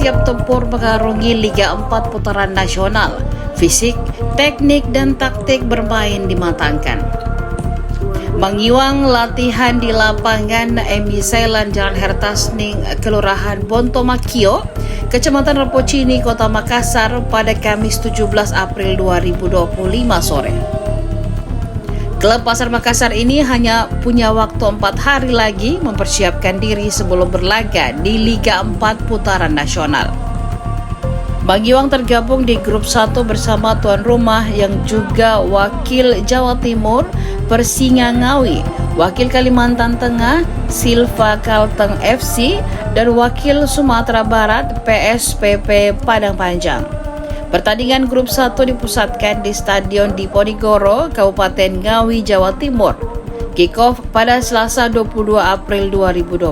siap tempur mengarungi Liga 4 putaran nasional. Fisik, teknik, dan taktik bermain dimatangkan. Mangiwang latihan di lapangan MI Sailan Jalan Hertasning, Kelurahan Bontomakio, Kecamatan Repocini, Kota Makassar pada Kamis 17 April 2025 sore. Klub Pasar Makassar ini hanya punya waktu 4 hari lagi mempersiapkan diri sebelum berlaga di Liga 4 putaran nasional. Mangiwang tergabung di grup 1 bersama tuan rumah yang juga wakil Jawa Timur Persingangawi, wakil Kalimantan Tengah Silva Kalteng FC, dan wakil Sumatera Barat PSPP Padang Panjang. Pertandingan grup 1 dipusatkan di Stadion Diponegoro, Kabupaten Ngawi, Jawa Timur. Kick-off pada Selasa 22 April 2025.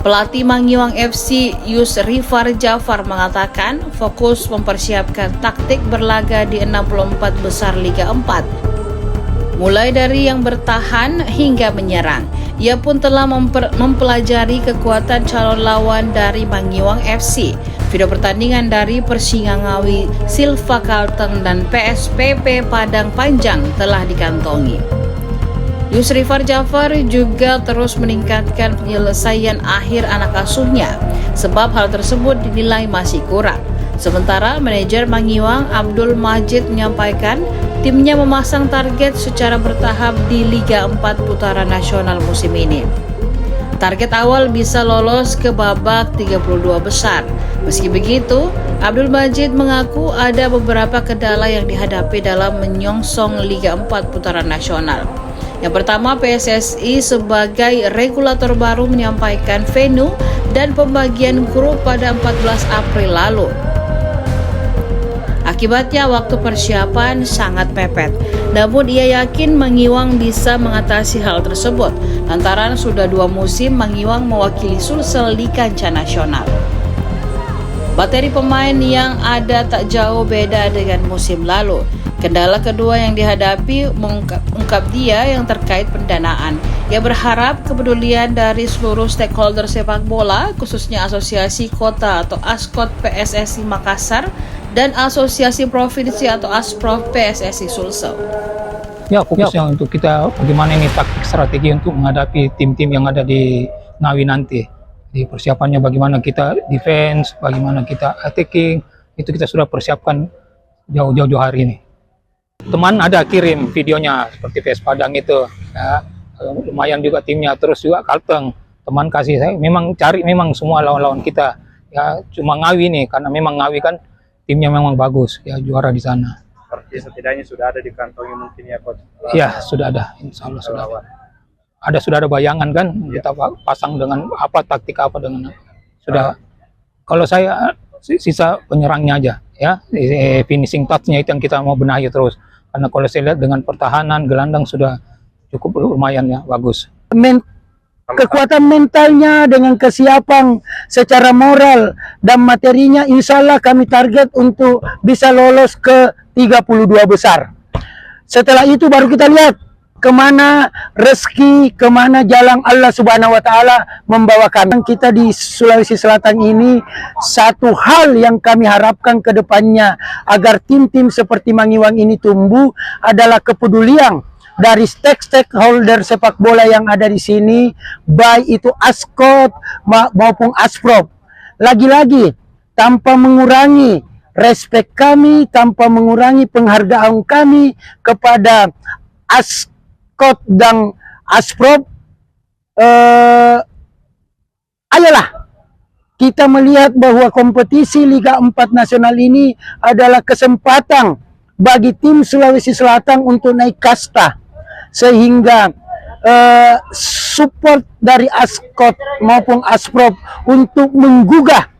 Pelatih Mangiwang FC Yusrifar Jafar mengatakan fokus mempersiapkan taktik berlaga di 64 besar Liga 4. Mulai dari yang bertahan hingga menyerang. Ia pun telah mempelajari kekuatan calon lawan dari Mangiwang FC. Video pertandingan dari Persingangawi, Silva Kalteng, dan PSPP Padang Panjang telah dikantongi. Yusrifar Jafar juga terus meningkatkan penyelesaian akhir anak asuhnya, sebab hal tersebut dinilai masih kurang. Sementara manajer Mangiwang Abdul Majid menyampaikan timnya memasang target secara bertahap di Liga 4 putaran nasional musim ini. Target awal bisa lolos ke babak 32 besar. Meski begitu, Abdul Majid mengaku ada beberapa kendala yang dihadapi dalam menyongsong Liga 4 putaran nasional. Yang pertama, PSSI sebagai regulator baru menyampaikan venue dan pembagian grup pada 14 April lalu. Akibatnya waktu persiapan sangat mepet. Namun ia yakin Mangiwang bisa mengatasi hal tersebut lantaran sudah 2 musim Mangiwang mewakili Sulsel di kancah nasional. Materi pemain yang ada tak jauh beda dengan musim lalu. Kendala kedua yang dihadapi mengungkap dia yang terkait pendanaan. Ia berharap kepedulian dari seluruh stakeholder sepak bola, khususnya Asosiasi Kota atau ASKOT PSSI Makassar dan Asosiasi Provinsi atau ASPROV PSSI Sulsel. Ya, fokusnya untuk kita bagaimana ini taktik strategi untuk menghadapi tim-tim yang ada di Ngawi nanti. Di persiapannya bagaimana kita defense, bagaimana kita attacking, itu kita sudah persiapkan jauh-jauh hari ini. Teman ada kirim videonya seperti PS Padang itu, ya, lumayan juga timnya. Terus juga Kalteng, teman kasih saya memang cari memang semua lawan-lawan kita. Ya cuma Ngawi nih, karena memang Ngawi kan timnya memang bagus, ya juara di sana. Seperti setidaknya sudah ada di kantongnya mungkin ya coach? Iya sudah ada, insya Allah sudah ada. Sudah ada bayangan kan, ya. Kita pasang dengan apa taktik apa dengan sudah. Kalau saya sisa penyerangnya aja, ya finishing touch-nya itu yang kita mau benahi terus. Karena kalau saya lihat dengan pertahanan gelandang sudah cukup lumayan ya, bagus. Kekuatan mentalnya dengan kesiapan secara moral dan materinya, insya Allah kami target untuk bisa lolos ke 32 besar. Setelah itu baru kita lihat kemana rezeki, kemana jalan Allah Subhanahu wa Ta'ala membawakan. Kita di Sulawesi Selatan ini, satu hal yang kami harapkan ke depannya agar tim-tim seperti Mangiwang ini tumbuh adalah kepedulian dari stakeholder sepak bola yang ada di sini, baik itu ASKOT maupun ASPROV. Lagi-lagi tanpa mengurangi respek kami, tanpa mengurangi penghargaan kami kepada ASKOT dan ASPROV, ayolah kita melihat bahwa kompetisi Liga 4 Nasional ini adalah kesempatan bagi tim Sulawesi Selatan untuk naik kasta, sehingga support dari ASKOT maupun ASPROV untuk menggugah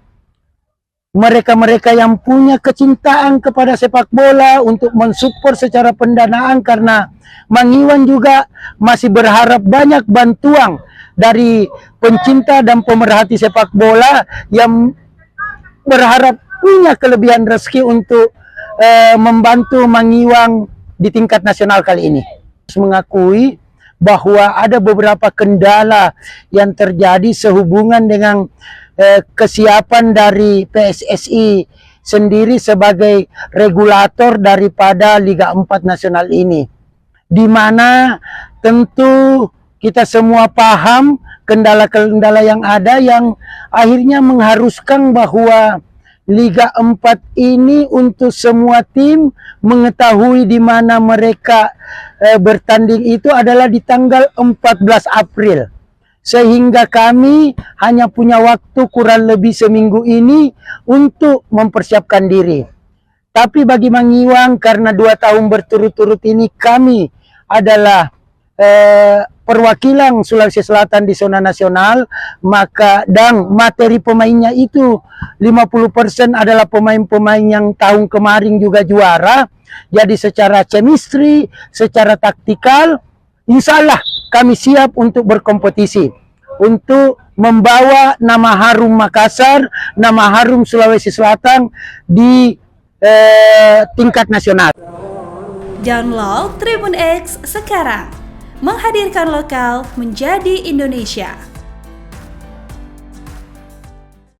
mereka-mereka yang punya kecintaan kepada sepak bola untuk mensupport secara pendanaan, karena Mangiwang juga masih berharap banyak bantuan dari pencinta dan pemerhati sepak bola yang berharap punya kelebihan rezeki untuk membantu Mangiwang di tingkat nasional kali ini. Mengakui bahwa ada beberapa kendala yang terjadi sehubungan dengan kesiapan dari PSSI sendiri sebagai regulator daripada Liga 4 Nasional ini, di mana tentu kita semua paham kendala-kendala yang ada yang akhirnya mengharuskan bahwa Liga 4 ini untuk semua tim mengetahui di mana mereka bertanding itu adalah di tanggal 14 April. Sehingga kami hanya punya waktu kurang lebih seminggu ini untuk mempersiapkan diri. Tapi bagi Mangiwang, karena 2 tahun berturut-turut ini kami adalah perwakilan Sulawesi Selatan di zona nasional, maka dan materi pemainnya itu 50% adalah pemain-pemain yang tahun kemarin juga juara. Jadi secara chemistry, secara taktikal, insya Allah kami siap untuk berkompetisi, untuk membawa nama harum Makassar, nama harum Sulawesi Selatan di tingkat nasional. Download Tribun X sekarang, menghadirkan lokal menjadi Indonesia.